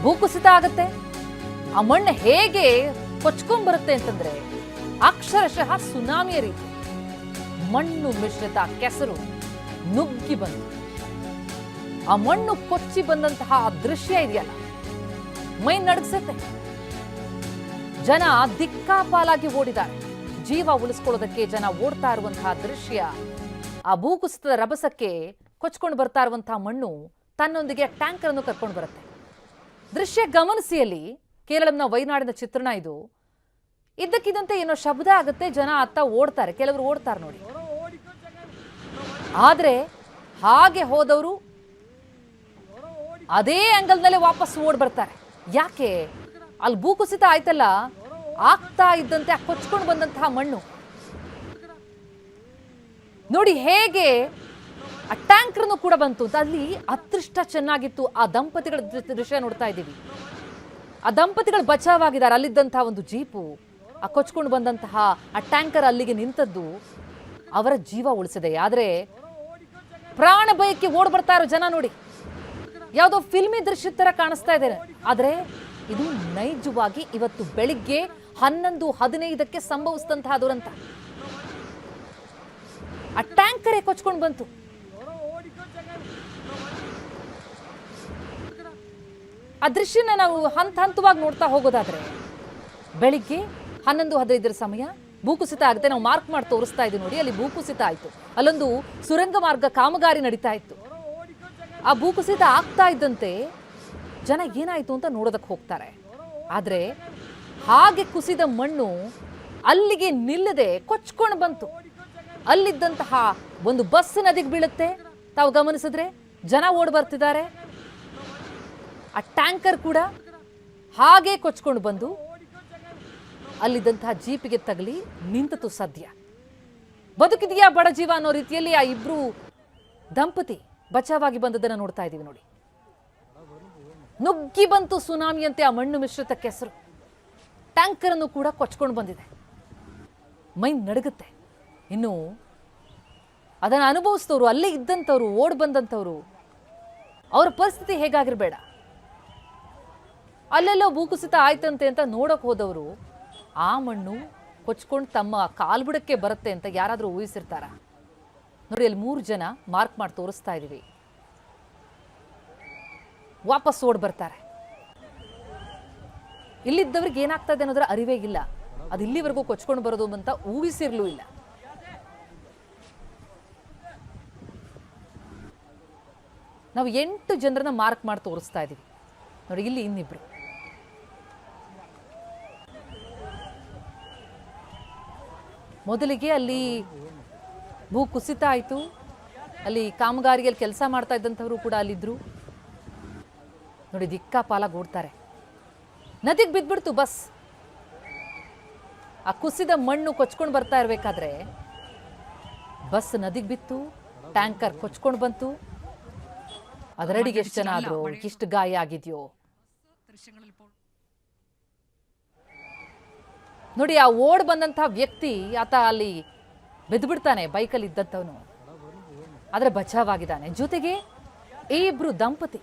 ಭೂಕುಸಿತ ಆಗತ್ತೆ. ಆ ಮಣ್ಣು ಹೇಗೆ ಕೊಚ್ಕೊಂಡ್ಬರುತ್ತೆ ಅಂತಂದ್ರೆ ಅಕ್ಷರಶಃ ಸುನಾಮಿಯ ರೀತಿ ಮಣ್ಣು ಮಿಶ್ರಿತ ಕೆಸರು ನುಗ್ಗಿ ಬಂತು. ಆ ಮಣ್ಣು ಕೊಚ್ಚಿ ಬಂದಂತಹ ದೃಶ್ಯ ಇದೆಯಲ್ಲ, ಮೈ ನಡುಗಿಸುತ್ತೆ. ಜನ ದಿಕ್ಕಾಪಾಲಾಗಿ ಓಡಿದ್ದಾರೆ. ಜೀವ ಉಳಿಸ್ಕೊಳ್ಳೋದಕ್ಕೆ ಜನ ಓಡ್ತಾ ಇರುವಂತಹ ದೃಶ್ಯ. ಆ ಭೂಕುಸಿತದ ರಭಸಕ್ಕೆ ಕೊಚ್ಕೊಂಡು ಬರ್ತಾ ಇರುವಂತಹ ಮಣ್ಣು ತನ್ನೊಂದಿಗೆ ಟ್ಯಾಂಕರ್ ಅನ್ನು ಕರ್ಕೊಂಡು ಬರುತ್ತೆ. ದೃಶ್ಯ ಗಮನಿಸಿ. ಅಲ್ಲಿ ಕೇರಳಂನ ವೈನಾಡಿನ ಚಿತ್ರಣ ಇದು. ಇದ್ದಕ್ಕಿದ್ದಂತೆ ಏನೋ ಶಬ್ದ ಆಗುತ್ತೆ, ಜನ ಅತ್ತ ಓಡ್ತಾರೆ, ಕೆಲವರು ಓಡ್ತಾರೆ ನೋಡಿ. ಆದ್ರೆ ಹಾಗೆ ಹೋದವರು ಅದೇ ಆಂಗಲ್ನಲ್ಲೇ ವಾಪಸ್ ಓಡ್ ಬರ್ತಾರೆ. ಯಾಕೆ? ಅಲ್ಲಿ ಭೂಕುಸಿತ ಆಯ್ತಲ್ಲ, ಆಗ್ತಾ ಇದ್ದಂತೆ ಆ ಕೊಚ್ಕೊಂಡು ಬಂದಂತಹ ಮಣ್ಣು ನೋಡಿ ಹೇಗೆ ಆ ಟ್ಯಾಂಕರ್ನು ಕೂಡ ಬಂತು. ಅಲ್ಲಿ ಅದೃಷ್ಟ ಚೆನ್ನಾಗಿತ್ತು. ಆ ದಂಪತಿಗಳ ದೃಶ್ಯ ನೋಡ್ತಾ ಇದ್ದೀವಿ. ಆ ದಂಪತಿಗಳು ಬಚಾವಾಗಿದ್ದಾರೆ. ಅಲ್ಲಿದ್ದಂತಹ ಒಂದು ಜೀಪು, ಆ ಕೊಚ್ಕೊಂಡು ಬಂದಂತಹ ಆ ಟ್ಯಾಂಕರ್ ಅಲ್ಲಿಗೆ ನಿಂತದ್ದು ಅವರ ಜೀವ ಉಳಿಸಿದೆ. ಆದ್ರೆ ಪ್ರಾಣ ಭಯಕ್ಕೆ ಓಡ್ ಬರ್ತಾ ಇರೋ ಜನ ನೋಡಿ, ಯಾವುದೋ ಫಿಲ್ಮಿ ದೃಶ್ಯದ ತರ ಕಾಣಿಸ್ತಾ ಇದೆ. ಆದ್ರೆ ಇದು ನೈಜವಾಗಿ ಇವತ್ತು ಬೆಳಿಗ್ಗೆ 11:15 ಸಂಭವಿಸಿದಂತಹ ದುರಂತ. ಆ ಟ್ಯಾಂಕರೇ ಕೊಚ್ಕೊಂಡು ಬಂತು. ಆ ದೃಶ್ಯನ ನಾವು ಹಂತವಾಗಿ ನೋಡ್ತಾ ಹೋಗೋದಾದ್ರೆ ಬೆಳಿಗ್ಗೆ 11:15 ಸಮಯ ಭೂಕುಸಿತ ಆಗುತ್ತೆ. ನಾವು ಮಾರ್ಕ್ ಮಾಡಿ ತೋರಿಸ್ತಾ ಇದ್ದೀವಿ ನೋಡಿ. ಅಲ್ಲಿ ಭೂಕುಸಿತ ಆಯ್ತು. ಅಲ್ಲೊಂದು ಸುರಂಗ ಮಾರ್ಗ ಕಾಮಗಾರಿ ನಡೀತಾ ಇತ್ತು. ಆ ಭೂಕುಸಿತ ಆಗ್ತಾ ಇದ್ದಂತೆ ಜನ ಏನಾಯ್ತು ಅಂತ ನೋಡೋದಕ್ಕೆ ಹೋಗ್ತಾರೆ. ಆದ್ರೆ ಹಾಗೆ ಕುಸಿದ ಮಣ್ಣು ಅಲ್ಲಿಗೆ ನಿಲ್ಲದೆ ಕೊಚ್ಕೊಂಡು ಬಂತು. ಅಲ್ಲಿದ್ದಂತಹ ಒಂದು ಬಸ್ ನದಿಗೆ ಬೀಳುತ್ತೆ. ತಾವು ಗಮನಿಸಿದ್ರೆ ಜನ ಓಡ್ ಬರ್ತಿದ್ದಾರೆ. ಆ ಟ್ಯಾಂಕರ್ ಕೂಡ ಹಾಗೆ ಕೊಚ್ಕೊಂಡು ಬಂದು ಅಲ್ಲಿದ್ದಂತಹ ಜೀಪಿಗೆ ತಗಲಿ ನಿಂತಿತು. ಸದ್ಯ ಬದುಕಿದೆಯಾ ಬಡ ಜೀವ ಅನ್ನೋ ರೀತಿಯಲ್ಲಿ ಆ ಇಬ್ರು ದಂಪತಿ ಬಚಾವಾಗಿ ಬಂದದನ್ನು ನೋಡ್ತಾ ಇದ್ದೀವಿ ನೋಡಿ. ನುಗ್ಗಿ ಬಂತು ಸುನಾಮಿಯಂತೆ ಆ ಮಣ್ಣು ಮಿಶ್ರಿತ ಕೆಸರು. ಟ್ಯಾಂಕರ್ ಅನ್ನು ಕೂಡ ಕೊಚ್ಕೊಂಡು ಬಂದಿದೆ. ಮೈ ನಡುಗುತ್ತೆ. ಇನ್ನು ಅದನ್ನು ಅನುಭವಿಸಿದವರು, ಅಲ್ಲೇ ಇದ್ದಂಥವ್ರು, ಓಡ್ ಬಂದಂಥವ್ರು, ಅವ್ರ ಪರಿಸ್ಥಿತಿ ಹೇಗಾಗಿರ್ಬೇಡ. ಅಲ್ಲೆಲ್ಲೋ ಭೂಕುಸಿತ ಆಯ್ತಂತೆ ಅಂತ ನೋಡಕ್ ಹೋದವರು ಆ ಮಣ್ಣು ಕೊಚ್ಕೊಂಡು ತಮ್ಮ ಕಾಲ್ಬುಡಕ್ಕೆ ಬರುತ್ತೆ ಅಂತ ಯಾರಾದರೂ ಊಹಿಸಿರ್ತಾರ? ನೋಡಿ, ಅಲ್ಲಿ 3 ಜನ ಮಾರ್ಕ್ ಮಾಡಿ ತೋರಿಸ್ತಾ ಇದೀವಿ. ವಾಪಸ್ ಓಡ್ ಬರ್ತಾರೆ. ಇಲ್ಲಿದ್ದವ್ರಿಗೆ ಏನಾಗ್ತಾ ಇದೆ ಅನ್ನೋದ್ರ ಅರಿವೇ ಇಲ್ಲ. ಅದು ಇಲ್ಲಿವರೆಗೂ ಕೊಚ್ಕೊಂಡು ಬರೋದು ಅಂತ ಊಹಿಸಿರ್ಲೂ ಇಲ್ಲ. ನಾವು 8 ಜನರನ್ನ ಮಾರ್ಕ್ ಮಾಡಿ ತೋರಿಸ್ತಾ ಇದೀವಿ ನೋಡಿ. ಇಲ್ಲಿ ಇನ್ನಿಬ್ರು. ಮೊದಲಿಗೆ ಅಲ್ಲಿ ಭೂ ಕುಸಿತ ಆಯಿತು. ಅಲ್ಲಿ ಕಾಮಗಾರಿಯಲ್ಲಿ ಕೆಲಸ ಮಾಡ್ತಾ ಇದ್ದಂಥವರು ಕೂಡ ಅಲ್ಲಿದ್ರು ನೋಡಿ. ದಿಕ್ಕಾಪಾಲಾಗಿ ಓಡ್ತಾರೆ. ನದಿಗೆ ಬಿದ್ದುಬಿಡ್ತು ಬಸ್. ಆ ಕುಸಿದ ಮಣ್ಣು ಕೊಚ್ಕೊಂಡು ಬರ್ತಾ ಇರಬೇಕಾದ್ರೆ ಬಸ್ ನದಿಗೆ ಬಿತ್ತು. ಟ್ಯಾಂಕರ್ ಕೊಚ್ಕೊಂಡು ಬಂತು. ಅದರಡಿಗೆ ಎಷ್ಟು ಜನ ಆದ್ರು, ಎಷ್ಟು ಗಾಯ ಆಗಿದೆಯೋ ನೋಡಿ. ಆ ಓಡ್ ಬಂದಂತಹ ವ್ಯಕ್ತಿ ಆತ ಅಲ್ಲಿ ಬಿದ್ದುಬಿಡ್ತಾನೆ, ಬೈಕಲ್ಲಿ ಇದ್ದಂಥವನು. ಆದ್ರೆ ಬಚಾವಾಗಿದ್ದಾನೆ. ಜೊತೆಗೆ ಈ ಇಬ್ರು ದಂಪತಿ,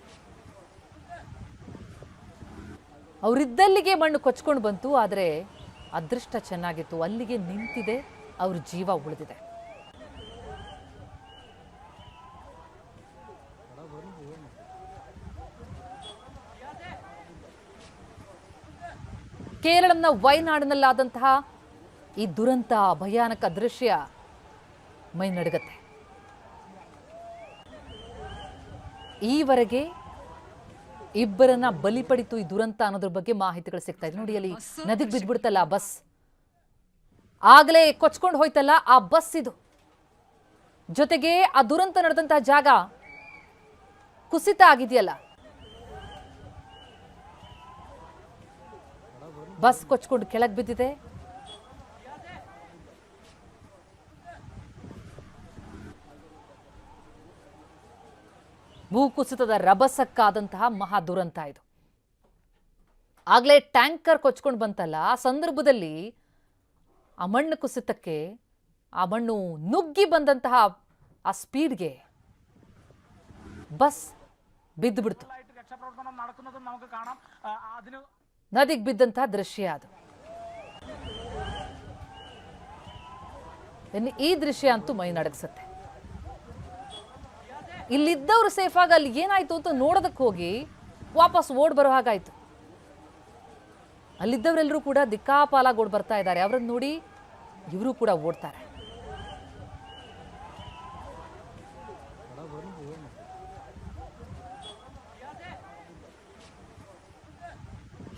ಅವರಿದ್ದಲ್ಲಿಗೆ ಮಣ್ಣು ಕೊಚ್ಕೊಂಡು ಬಂತು. ಆದರೆ ಅದೃಷ್ಟ ಚೆನ್ನಾಗಿತ್ತು, ಅಲ್ಲಿಗೆ ನಿಂತಿದೆ, ಅವ್ರ ಜೀವ ಉಳಿದಿದೆ. ಕೇರಳಂನ ವೈನಾಡಿನಲ್ಲಾದಂತಹ ಈ ದುರಂತ, ಭಯಾನಕ ದೃಶ್ಯ ಮೈ ನಡುಗತ್ತೆ. ಈವರೆಗೆ ಇಬ್ಬರನ್ನ ಬಲಿ ಪಡಿತು ಈ ದುರಂತ ಅನ್ನೋದ್ರ ಬಗ್ಗೆ ಮಾಹಿತಿಗಳು ಸಿಗ್ತಾ ಇದೆ ನೋಡಿ. ಅಲ್ಲಿ ನದಿಗೆ ಬಿದ್ಬಿಡ್ತಲ್ಲ ಬಸ್, ಆಗಲೇ ಕೊಚ್ಕೊಂಡು ಹೋಯ್ತಲ್ಲ ಆ ಬಸ್ ಇದು. ಜೊತೆಗೆ ಆ ದುರಂತ ನಡೆದಂತಹ ಜಾಗ ಕುಸಿತ ಆಗಿದೆಯಲ್ಲ, ಬಸ್ ಕೊಚ್ಕೊಂಡು ಕೆಳಗೆ ಬಿದ್ದಿದೆ. ಭೂಕುಸಿತದ ರಭಸಕ್ಕಾದಂತಹ ಮಹಾ ದುರಂತ ಇದು. ಆಗ್ಲೇ ಟ್ಯಾಂಕರ್ ಕೊಚ್ಕೊಂಡು ಬಂತಲ್ಲ, ಆ ಸಂದರ್ಭದಲ್ಲಿ ಆ ಮಣ್ಣು ಕುಸಿತಕ್ಕೆ, ಆ ಮಣ್ಣು ನುಗ್ಗಿ ಬಂದಂತಹ ಆ ಸ್ಪೀಡ್ಗೆ ಬಸ್ ಬಿದ್ದು ಬಿಡ್ತು. രക്ഷാപ്രവർത്തനം നടക്കുന്നതും നമുക്ക് കാണാം. അതിന് ನದಿಗೆ ಬಿದ್ದಂತಹ ದೃಶ್ಯ ಅದು. ಇನ್ನು ಈ ದೃಶ್ಯ ಅಂತೂ ಮೈ ನಡಗಿಸುತ್ತೆ. ಇಲ್ಲಿದ್ದವರು ಸೇಫ್ ಆಗಿ ಅಲ್ಲಿ ಏನಾಯ್ತು ಅಂತ ನೋಡೋದಕ್ಕೆ ಹೋಗಿ ವಾಪಸ್ ಓಡ್ ಬರೋ ಹಾಗಾಯ್ತು. ಅಲ್ಲಿದ್ದವರೆಲ್ಲರೂ ಕೂಡ ದಿಕ್ಕಾಪಾಲಾಗಿ ಓಡ್ ಬರ್ತಾ ಇದ್ದಾರೆ. ಅವರನ್ನು ನೋಡಿ ಇವರು ಕೂಡ ಓಡ್ತಾರೆ.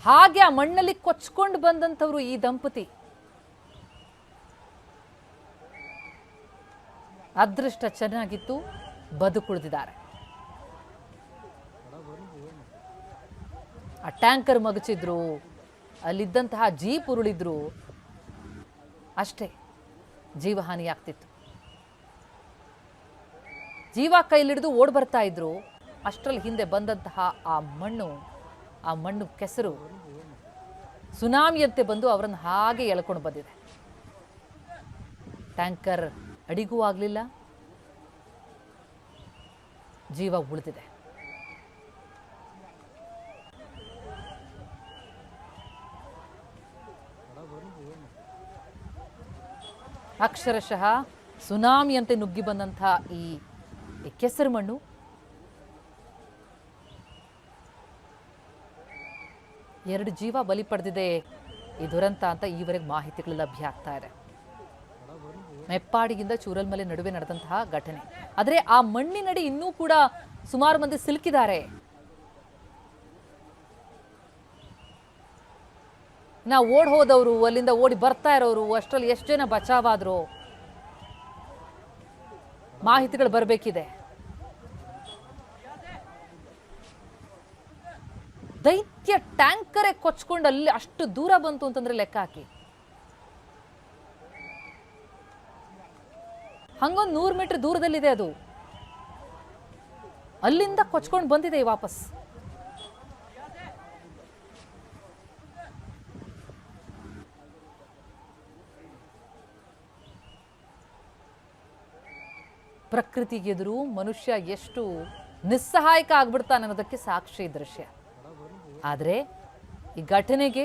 ಹಾಗೆ ಆ ಮಣ್ಣಲ್ಲಿ ಕೊಚ್ಕೊಂಡು ಬಂದಂಥವ್ರು ಈ ದಂಪತಿ. ಅದೃಷ್ಟ ಚೆನ್ನಾಗಿತ್ತು, ಬದುಕುಳಿದಿದ್ದಾರೆ. ಆ ಟ್ಯಾಂಕರ್ ಮಗಚಿದ್ರು, ಅಲ್ಲಿದ್ದಂತಹ ಜೀಪ್ ಉರುಳಿದ್ರು, ಅಷ್ಟೇ ಜೀವಹಾನಿ ಆಗ್ತಿತ್ತು. ಜೀವ ಕೈಲಿಡಿದು ಓಡ್ ಬರ್ತಾ ಇದ್ರು. ಅಷ್ಟರಲ್ಲಿ ಹಿಂದೆ ಬಂದಂತಹ ಆ ಮಣ್ಣು ಕೆಸರು ಸುನಾಮಿಯಂತೆ ಬಂದು ಅವರನ್ನು ಹಾಗೆ ಎಳ್ಕೊಂಡು ಬಂದಿದೆ. ಟ್ಯಾಂಕರ್ ಅಡಿಗೂ ಆಗಲಿಲ್ಲ, ಜೀವ ಉಳಿದಿದೆ. ಅಕ್ಷರಶಃ ಸುನಾಮಿಯಂತೆ ನುಗ್ಗಿ ಬಂದಂತಹ ಈ ಕೆಸರು ಮಣ್ಣು ಎರಡು ಜೀವ ಬಲಿ ಪಡೆದಿದೆ ಈ ದುರಂತ ಅಂತ ಈವರೆಗೆ ಮಾಹಿತಿಗಳು ಲಭ್ಯ ಆಗ್ತಾ ಇದೆ. ಮೆಪ್ಪಾಡಿಗಿಂದ ಚೂರಲ್ಮಲೆ ನಡುವೆ ನಡೆದಂತಹ ಘಟನೆ. ಆದರೆ ಆ ಮಣ್ಣಿನಡಿ ಇನ್ನೂ ಕೂಡ ಸುಮಾರು ಮಂದಿ ಸಿಲುಕಿದ್ದಾರೆ. ನಾವು ಓಡ್ ಹೋದವರು, ಅಲ್ಲಿಂದ ಓಡಿ ಬರ್ತಾ ಇರೋರು, ಅಷ್ಟರಲ್ಲಿ ಎಷ್ಟು ಜನ ಬಚಾವಾದ್ರು ಮಾಹಿತಿಗಳು ಬರಬೇಕಿದೆ. ದೈತ್ಯ ಟ್ಯಾಂಕರೇ ಕೊಚ್ಕೊಂಡು ಅಲ್ಲಿ ಅಷ್ಟು ದೂರ ಬಂತು ಅಂತಂದ್ರೆ ಲೆಕ್ಕ ಹಾಕಿ. ಹಂಗೊಂದು 100 ಮೀಟರ್ ದೂರದಲ್ಲಿದೆ ಅದು. ಅಲ್ಲಿಂದ ಕೊಚ್ಕೊಂಡು ಬಂದಿದೆ ವಾಪಸ್. ಪ್ರಕೃತಿಗೆದುರು ಮನುಷ್ಯ ಎಷ್ಟು ನಿಸ್ಸಹಾಯಕ ಆಗ್ಬಿಡ್ತಾನೆ ಅನ್ನೋದಕ್ಕೆ ಸಾಕ್ಷಿ ದೃಶ್ಯ. ಆದರೆ ಈ ಘಟನೆಗೆ